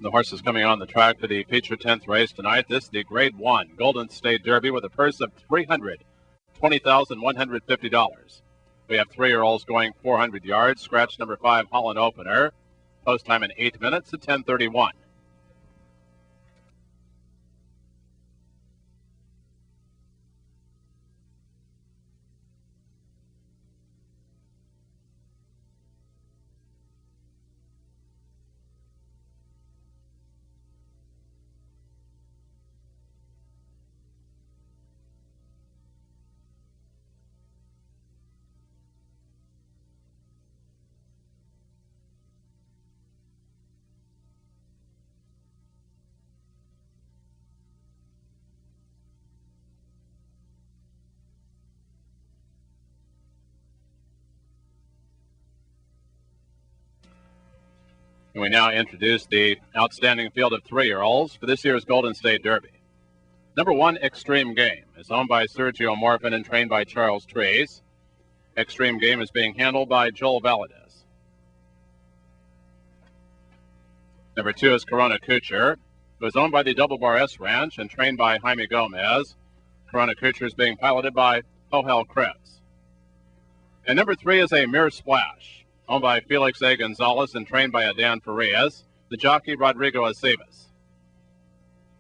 The horses coming on the track for the feature 10th race tonight. This is the Grade 1 Golden State Derby with a purse of $320,150. We have 3-year-olds going 400 yards. Scratch number 5, Holland Opener. Post time in 8 minutes at 10:31. And we now introduce the outstanding field of 3-year-olds for this year's Golden State Derby. Number 1, Extreme Game, is owned by Sergio Morfin and trained by Charles Trees. Extreme Game is being handled by Joel Valadez. Number 2 is Corona Kucher, who is owned by the Double Bar S Ranch and trained by Jaime Gomez. Corona Kucher is being piloted by Hohel Krebs. And number 3 is a Mere Splash, owned by Felix A. Gonzalez and trained by Adan Farias, the jockey Rodrigo Aceves.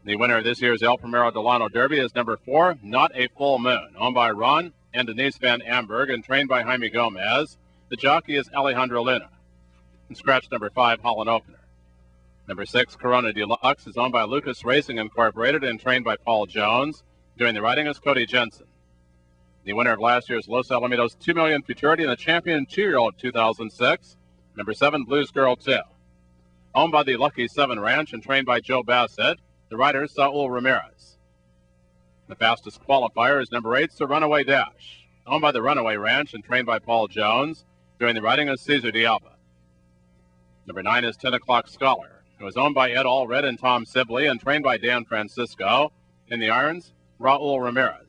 The winner of this year's El Primero Delano Derby is number 4, Not a Full Moon, owned by Ron and Denise Van Amberg and trained by Jaime Gomez. The jockey is Alejandro Luna. And scratch number 5, Holland Opener. Number 6, Corona Deluxe, is owned by Lucas Racing Incorporated and trained by Paul Jones. Doing the riding is Cody Jensen. The winner of last year's Los Alamitos 2 Million Futurity and the champion 2-year-old 2006, number 7, Blues Girl 2. Owned by the Lucky 7 Ranch and trained by Joe Bassett. The rider is Saul Ramirez. The fastest qualifier is number 8, the Runaway Dash. Owned by the Runaway Ranch and trained by Paul Jones. Doing the riding is Cesar D'Alba. Number 9 is 10 O'Clock Scholar, who is owned by Ed Allred and Tom Sibley and trained by Dan Francisco. In the irons, Raul Ramirez.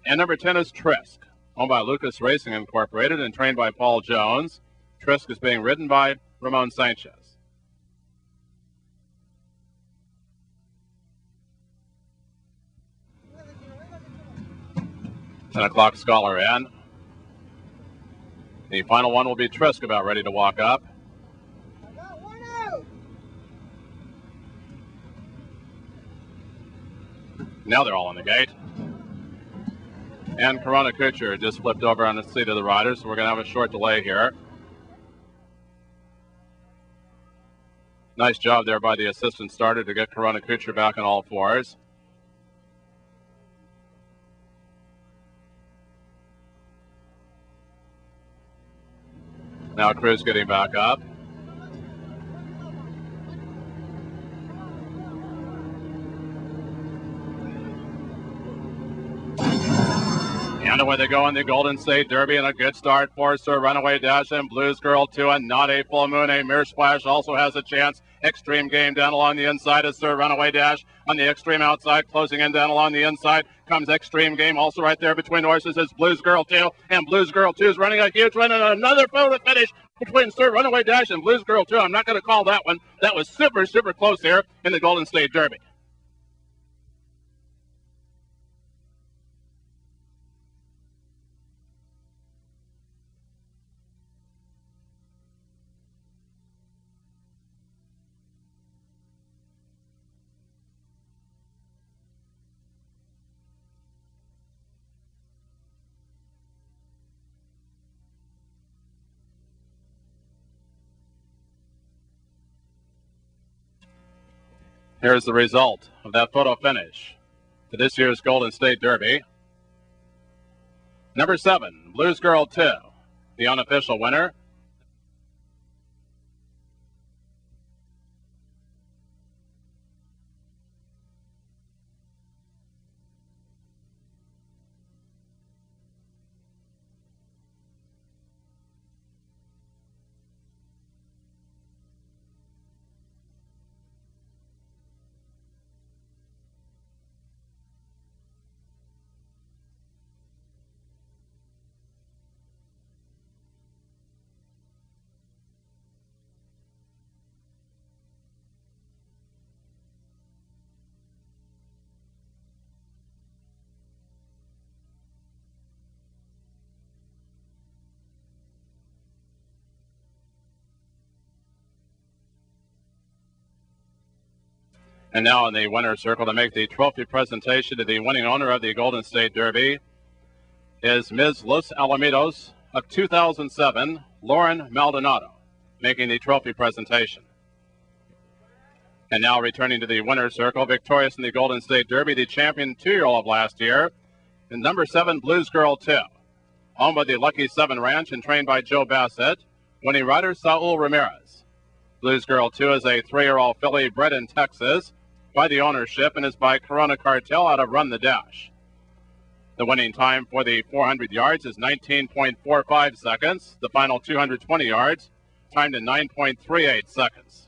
And number 10 is Trisk, owned by Lucas Racing Incorporated and trained by Paul Jones. Trisk is being ridden by Ramon Sanchez. 10 O'Clock Scholar in. The final one will be Trisk, about ready to walk up. Now they're all on the gate. And Corona Kucher just flipped over on the seat of the rider, so we're going to have a short delay here. Nice job there by the assistant starter to get Corona Kucher back on all fours. Now Cruz getting back up. And away they go in the Golden State Derby, and a good start for Sir Runaway Dash and Blues Girl 2, and Not a Full Moon. A Mere Splash also has a chance. Extreme Game down along the inside is Sir Runaway Dash. On the extreme outside, closing in down along the inside comes Extreme Game. Also right there between the horses is Blues Girl 2, and Blues Girl 2 is running a huge run, and another photo finish between Sir Runaway Dash and Blues Girl 2. I'm not going to call that one. That was super, super close here in the Golden State Derby. Here's the result of that photo finish to this year's Golden State Derby. Number 7, Blues Girl 2, the unofficial winner. And now in the winner's circle to make the trophy presentation to the winning owner of the Golden State Derby is Ms. Los Alamitos of 2007, Lauren Maldonado, making the trophy presentation. And now returning to the winner's circle, victorious in the Golden State Derby, the champion 2-year-old of last year, and number 7, Blues Girl 2, owned by the Lucky 7 Ranch and trained by Joe Bassett, winning rider Saul Ramirez. Blues Girl 2 is a 3-year-old filly bred in Texas by the ownership and is by Corona Cartel out of Run the Dash. The winning time for the 400 yards is 19.45 seconds. The final 220 yards timed in 9.38 seconds.